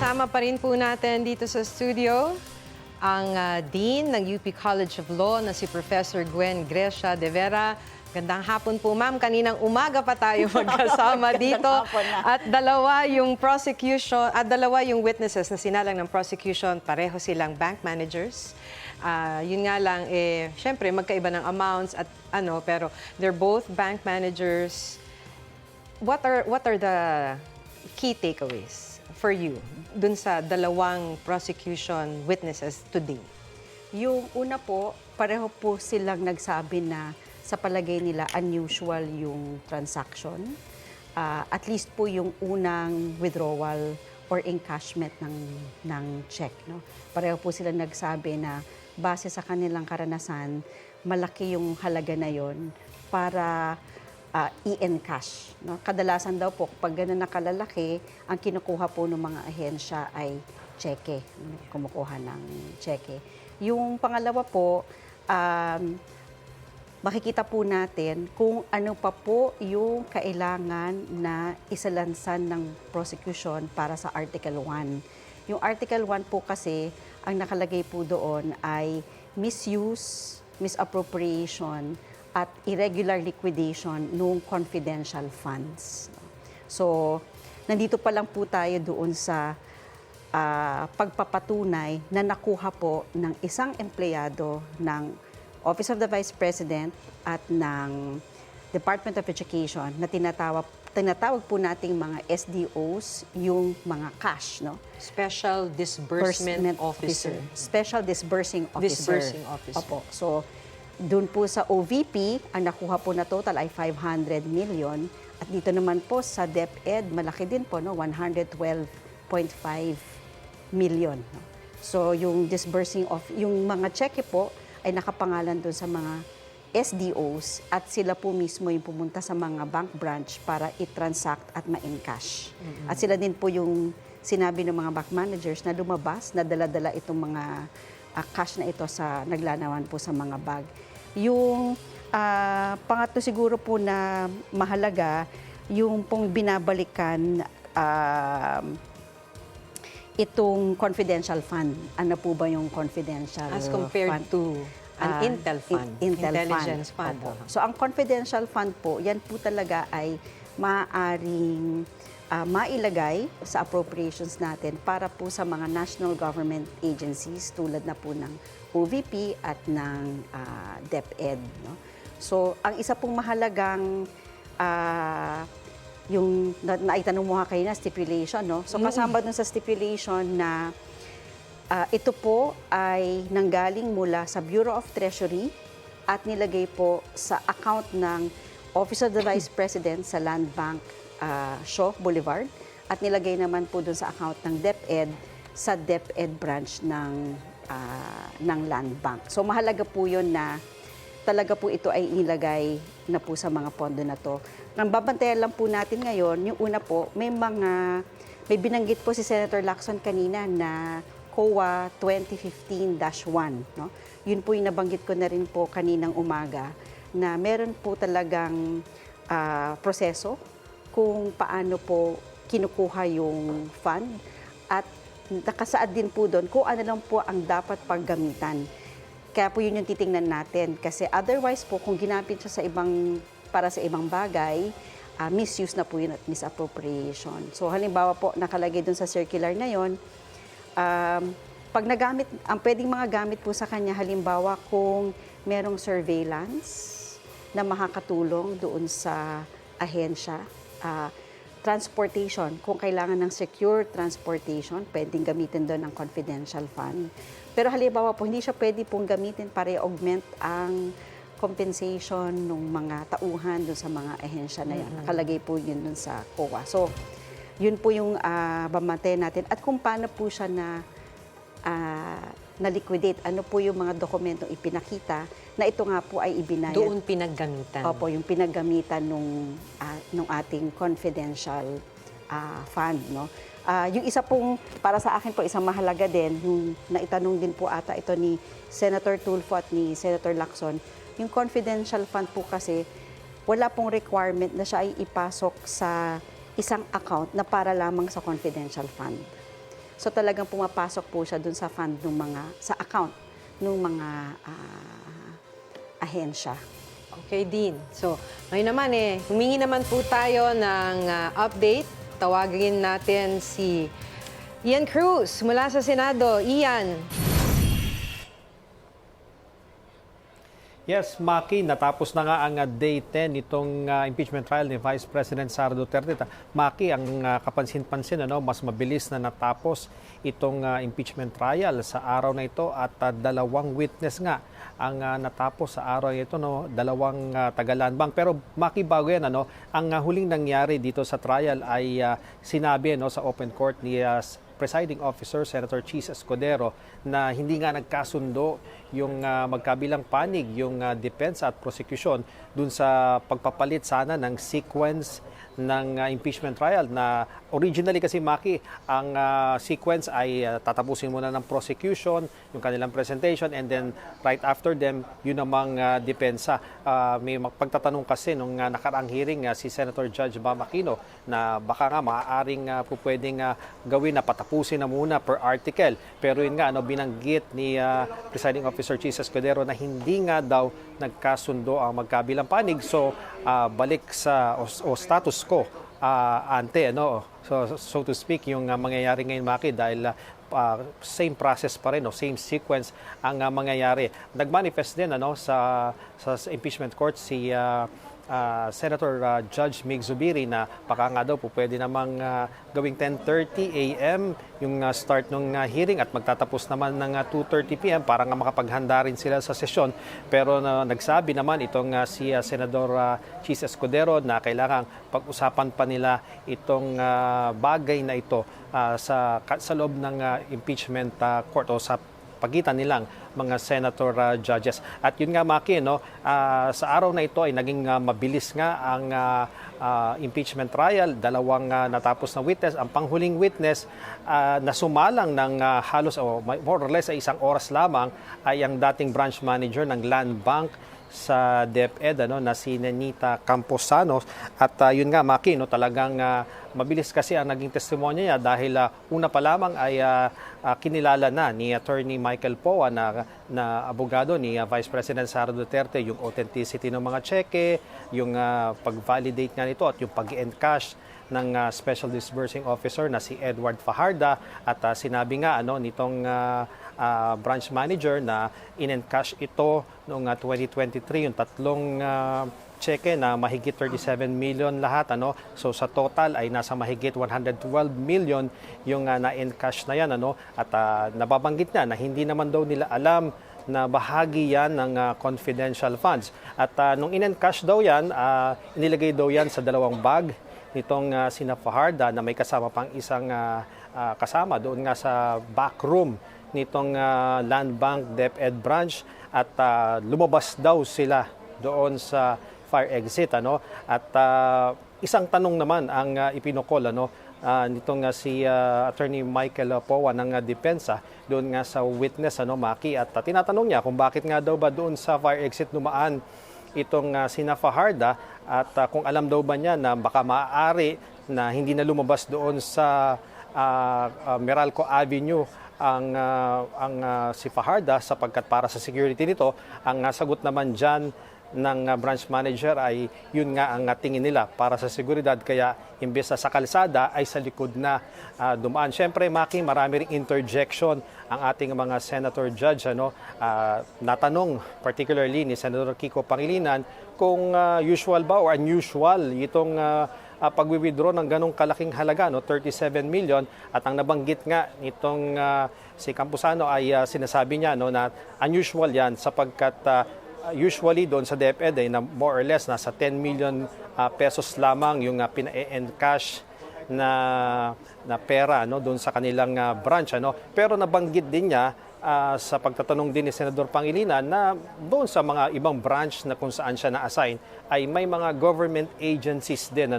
Kasama pa rin po natin dito sa studio ang Dean ng UP College of Law na si Professor Gwen Grecia de Vera. Gandang hapon po, ma'am. Kaninang umaga pa tayo magkasama dito. At dalawa yung prosecution, at dalawa yung witnesses na sinalang ng prosecution, pareho silang bank managers. Yun nga lang, syempre magkaiba ng amounts at pero they're both bank managers. What are the key takeaways for you dun sa dalawang prosecution witnesses today? Yung una po, pareho po silang nagsabi na sa palagay nila unusual yung transaction. At least po yung unang withdrawal or encashment ng check. No? Pareho po silang nagsabi na base sa kanilang karanasan, malaki yung halaga na yon para i-encash. No? Kadalasan daw po, pag gano'n nakalalaki, ang kinukuha po ng mga ahensya ay cheque. Kumukuha ng cheque. Yung pangalawa po, makikita po natin kung ano pa po yung kailangan na isalansan ng prosecution para sa Article 1. Yung Article 1 po kasi, ang nakalagay po doon ay misuse, misappropriation, at irregular liquidation ng confidential funds. So, nandito pa lang po tayo doon sa pagpapatunay na nakuha po ng isang empleyado ng Office of the Vice President at ng Department of Education na tinatawag po nating mga SDOs, yung mga cash, no? Special Disbursement Officer. Special Disbursing Officer. Disbursing Officer. Opo. So, doon po sa OVP, ang nakuha po na total ay 500 million. At dito naman po sa DepEd, malaki din po, no? 112.5 million. No? So, yung disbursing of, yung mga cheque po ay nakapangalan doon sa mga SDOs at sila po mismo yung pumunta sa mga bank branch para i-transact at ma-encash. At sila din po yung sinabi ng mga bank managers na lumabas, na dala-dala itong mga cash na ito sa naglanawan po sa mga bag. Yung pangatlo siguro po na mahalaga, yung pong binabalikan itong confidential fund. Ano po ba yung confidential As compared fund? to an Intel Fund, Intelligence Fund. So ang confidential fund po, yan po talaga ay maaaring mailagay sa appropriations natin para po sa mga national government agencies tulad na po ng OVP at ng DepEd. No? So, ang isa pong mahalagang yung naitanong mo kayo na stipulation, no? So, kasama dun sa stipulation na ito po ay nanggaling mula sa Bureau of Treasury at nilagay po sa account ng Office of the Vice President sa Land Bank Shaw Boulevard at nilagay naman po dun sa account ng DepEd sa DepEd branch ng Land Bank. So mahalaga po yun na talaga po ito ay inilagay na po sa mga pondo na to. Ang babantayan lang po natin ngayon, yung una po, may binanggit po si Senator Lacson kanina na COA 2015-1. No? Yun po yung nabanggit ko na rin po kaninang umaga na meron po talagang proseso kung paano po kinukuha yung fund at nakasaad din po doon kung ano lang po ang dapat paggamitan. Kaya po yun yung titingnan natin kasi otherwise po kung ginamit siya para sa ibang bagay, misuse na po yun at misappropriation. So halimbawa po nakalagay doon sa circular na yun, pag nagamit, ang pwedeng mga gamit po sa kanya halimbawa kung merong surveillance na makakatulong doon sa ahensya, transportation, kung kailangan ng secure transportation, pwedeng gamitin doon ang confidential fund. Pero halimbawa po, hindi siya pwede pong gamitin para i-augment ang compensation ng mga tauhan doon sa mga ahensya na yan. Nakalagay po yun doon sa COA. So, yun po yung bamantayan natin. At kung paano po siya na-liquidate, ano po yung mga dokumentong ipinakita na ito nga po ay ibinayad. Doon pinaggamitan. Opo, yung pinaggamitan nung ating confidential fund. No? Yung isa pong, para sa akin po, isang mahalaga din, yung naitanong din po ata ito ni Senator Tulfo at ni Senator Lacson, yung confidential fund po kasi, wala pong requirement na siya ay ipasok sa isang account na para lamang sa confidential fund. So talagang pumapasok po siya dun sa fund sa account ng mga ahensya. Okay, Dean. So, ngayon naman humingi naman po tayo ng update. Tawagin natin si Ian Cruz mula sa Senado. Ian. Yes, Maki, natapos na nga ang day 10 nitong impeachment trial ni Vice President Sara Duterte. Maki, ang kapansin-pansin, mas mabilis na natapos itong impeachment trial sa araw na ito at dalawang witness nga ang natapos sa araw na ito, dalawang taga-Land Pero Maki, bago yan, ang huling nangyari dito sa trial ay sinabi sa open court ni Presiding Officer Senator Chis Escudero na hindi nga nagkasundo yung magkabilang panig, yung depensa at prosecution dun sa pagpapalit sana ng sequence ng impeachment trial na originally kasi, Maki, ang sequence ay tatapusin muna ng prosecution, yung kanilang presentation, and then right after them, yun namang depensa. May pagtatanong kasi nung nakaraang hearing si Senator Judge Bam Aquino na baka nga maaaring pwedeng gawin na patapusin na muna per article. Pero yun nga, binanggit ni Presiding Officer Chis Escudero na hindi nga daw nagkasundo ang magkabilang panig. So, balik sa status quo ante, so to speak, yung mangyayari ngayon, Maki, dahil same process pa rin, same sequence ang mangyayari. Nagmanifest din sa impeachment court si Senator Judge Mig Zubiri na baka nga daw po pwede namang gawing 10:30 a.m. yung start ng hearing at magtatapos naman ng 2:30 p.m. para nga makapaghanda rin sila sa sesyon. Pero nagsabi naman itong si Senador Chis Escudero na kailangang pag-usapan pa nila itong bagay na ito sa loob ng impeachment court o sa pagitan nilang mga senator judges. At yun nga, Maki, sa araw na ito ay naging mabilis nga ang impeachment trial. Dalawang natapos na witness. Ang panghuling witness na sumalang ng halos more or less ay 1 oras lamang ay ang dating branch manager ng Land Bank sa DepEd na si Nenita Camposanos. At yun nga, Maki, talagang mabilis kasi ang naging testimonya niya dahil una pa lamang ay kinilala na ni Attorney Michael Poa na abogado ni Vice President Sara Duterte yung authenticity ng mga cheque, yung pag-validate nga nito at yung pag-encash ng Special Disbursing Officer na si Edward Fajarda. At sinabi nga nitong branch manager na in-encash ito noong 2023, yung tatlong cheque na mahigit 37 million lahat. So sa total ay nasa mahigit 112 million yung na-encash na yan. At nababanggit niya na hindi naman daw nila alam na bahagi yan ng confidential funds. At nung in-encash daw yan, inilagay daw yan sa dalawang bag nitong sina Fajarda na may kasama pang isang kasama doon nga sa back room nitong Land Bank DepEd branch at lumabas daw sila doon sa fire exit. At isang tanong naman ang ipinukol nitong si Attorney Michael Poa ng depensa doon nga sa witness, Maki, at tinatanong niya kung bakit nga daw ba doon sa fire exit dumaan itong sina Fajarda at kung alam daw ba niya na baka maaari na hindi na lumabas doon sa Meralco Avenue ang si Fajarda sapagkat para sa security nito. Ang sagot naman dyan ng branch manager ay yun nga ang tingin nila para sa seguridad, kaya imbes na sa kalsada ay sa likod na dumaan. Siyempre, Maki, marami ring interjection ang ating mga senator judge. Natanong particularly ni Senator Kiko Pangilinan kung usual ba or unusual itong pag-withdraw ng ganong kalaking halaga, 37 million. At ang nabanggit nga nitong si Campusano ay sinasabi niya na unusual yan sapagkat usually doon sa DepEd na more or less nasa 10 million pesos lamang yung pina-encash na pera doon sa kanilang branch. Pero nabanggit din niya sa pagtatanong din ni Senador Pangilinan na doon sa mga ibang branch na kung saan siya na-assign ay may mga government agencies din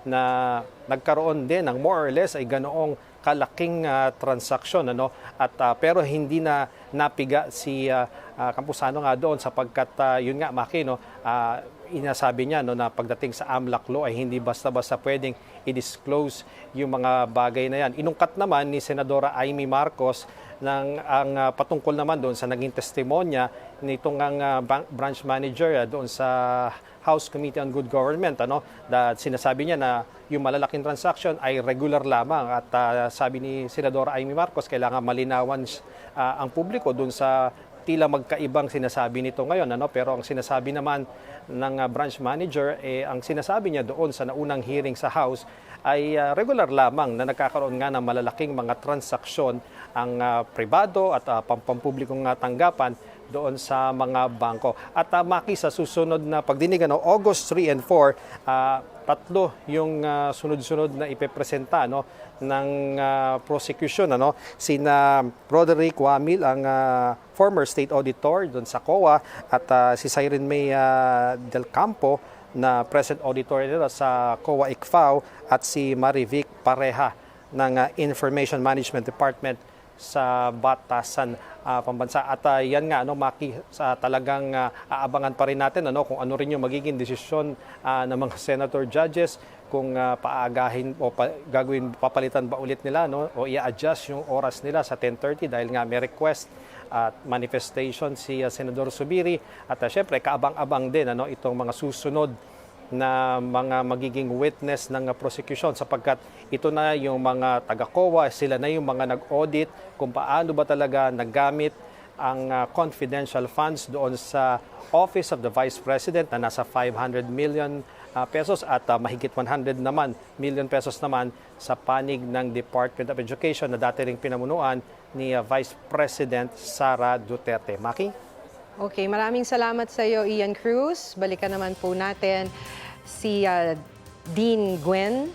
na nagkaroon din ng more or less ay ganoong kalaking transaksyon. At pero hindi na napiga si Campuzano nga doon sapagkat yun nga, Maki, no, inasabi niya no, na pagdating sa AMLAC law ay hindi basta-basta pwedeng i-disclose yung mga bagay na yan. Inungkat naman ni Senadora Amy Marcos ang patungkol naman doon sa naging testimonya nitong branch manager doon sa House Committee on Good Government, sinasabi niya na yung malalaking transaction ay regular lamang at sabi ni Senadora Amy Marcos kailangan malinawan ang publiko doon sa tila magkaibang sinasabi nito ngayon, pero ang sinasabi naman ng branch manager ang sinasabi niya doon sa naunang hearing sa House ay regular lamang na nagkakaroon nga ng malalaking mga transaksyon ang pribado at pampublikong tanggapan doon sa mga bangko. At Maki, sa susunod na pagdinig, August 3 and 4, tatlo yung sunod-sunod na ipepresenta ng prosecution. Sina Roderick Wamil, ang former state auditor doon sa COA, at si Siren May Del Campo, na present auditor nila sa COA ICFAO, at si Marivic Pareha ng Information Management Department sa Batasan Pambansa. At yan nga, Maki, sa talagang aabangan pa rin natin kung ano rin yung magiging desisyon ng mga senator judges, kung paagahin o papalitan ba ulit nila o i-adjust yung oras nila sa 10:30 dahil nga may request at manifestation si Senador Zubiri. At syempre, kaabang-abang din itong mga susunod na mga magiging witness ng prosecution sapagkat ito na yung mga taga-COA, sila na yung mga nag-audit kung paano ba talaga naggamit ang confidential funds doon sa Office of the Vice President na nasa 500 million pesos at mahigit 100 naman million pesos naman sa panig ng Department of Education na dati ring pinamunuan ni Vice President Sara Duterte. Maki? Okay, maraming salamat sa iyo, Ian Cruz. Balikan naman po natin si Dean Gwen.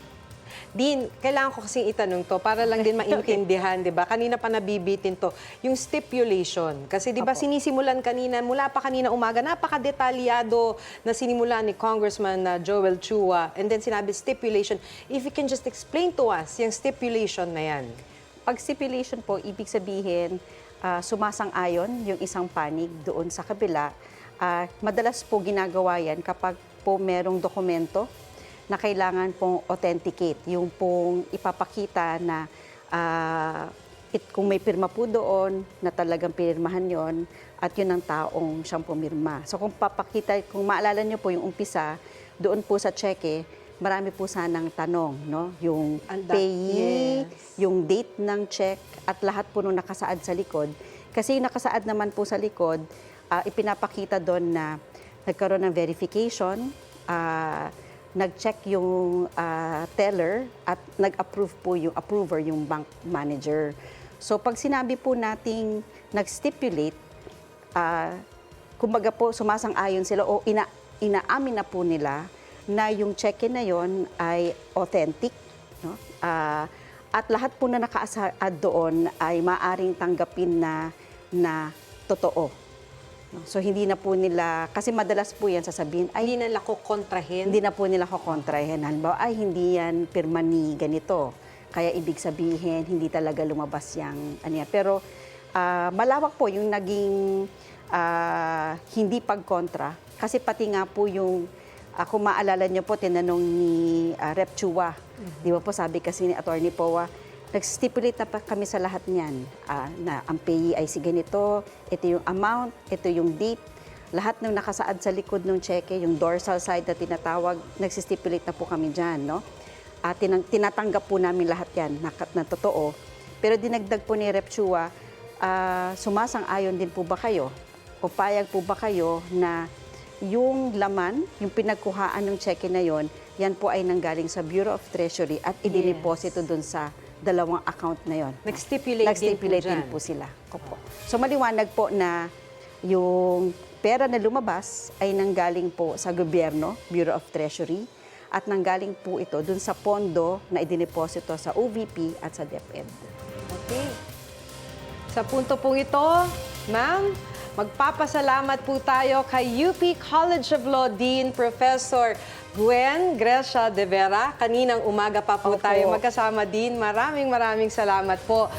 Dean, kailangan ko kasing itanong to para lang din maintindihan, di ba? Kanina pa nabibitin to. Yung stipulation. Kasi di ba sinisimulan kanina, mula pa kanina umaga, napaka-detalyado na sinimulan ni Congressman Joel Chua. And then sinabi stipulation. If you can just explain to us yung stipulation na yan. Pag stipulation po, ibig sabihin, sumasang-ayon yung isang panig doon sa kabila. Madalas po ginagawa yan kapag po merong dokumento na kailangan pong authenticate. Yung pong ipapakita na kung may pirma po doon, na talagang pinirmahan yon at yun ang taong siyang pumirma. So kung kung maalala nyo po yung umpisa, doon po sa cheque, marami po sanang tanong, yung payee, yung date ng check, at lahat po nung nakasaad sa likod. Kasi yung nakasaad naman po sa likod, ipinapakita doon na nagkaroon ng verification, nag-check yung teller, at nag-approve po yung approver, yung bank manager. So pag sinabi po nating nag-stipulate, kumbaga po sumasang-ayon sila o inaamin na po nila na yung check-in na yon ay authentic, at lahat po na nakasaad doon ay maaring tanggapin na totoo. So hindi na po nila, kasi madalas po yan sasabihin, ay Hindi na kontrahin. hindi na po nila kukontrahin. Halimbawa, ay hindi yan pirma ni ganito. Kaya ibig sabihin, hindi talaga lumabas yung ano yan. Pero malawak po yung naging hindi pagkontra. Kasi pati nga po yung, kung maalala niyo po, tinanong ni Rep. Chua. Di ba po, sabi kasi ni Attorney Poa, nag-stipulate na pa kami sa lahat niyan na ang payee ay si ganito, ito yung amount, ito yung date. Lahat ng nakasaad sa likod ng cheque, yung dorsal side na tinatawag, nag-stipulate na po kami dyan. At tinatanggap po namin lahat yan na totoo. Pero dinagdag po ni Rep. Chua, sumasang-ayon din po ba kayo? O payag po ba kayo na yung laman, yung pinagkuhaan ng cheque na yon, yan po ay nanggaling sa Bureau of Treasury at idiniposito dun sa dalawang account na yon. Nag-stipulate din po sila. Opo. So maliwanag po na yung pera na lumabas ay nanggaling po sa gobyerno, Bureau of Treasury, at nanggaling po ito dun sa pondo na idiniposito sa OVP at sa DepEd. Okay. Sa punto pong ito, ma'am, magpapasalamat po tayo kay UP College of Law Dean Professor Gwen Grecia de Vera. Kaninang umaga pa po tayo magkasama, Dean. Maraming salamat po.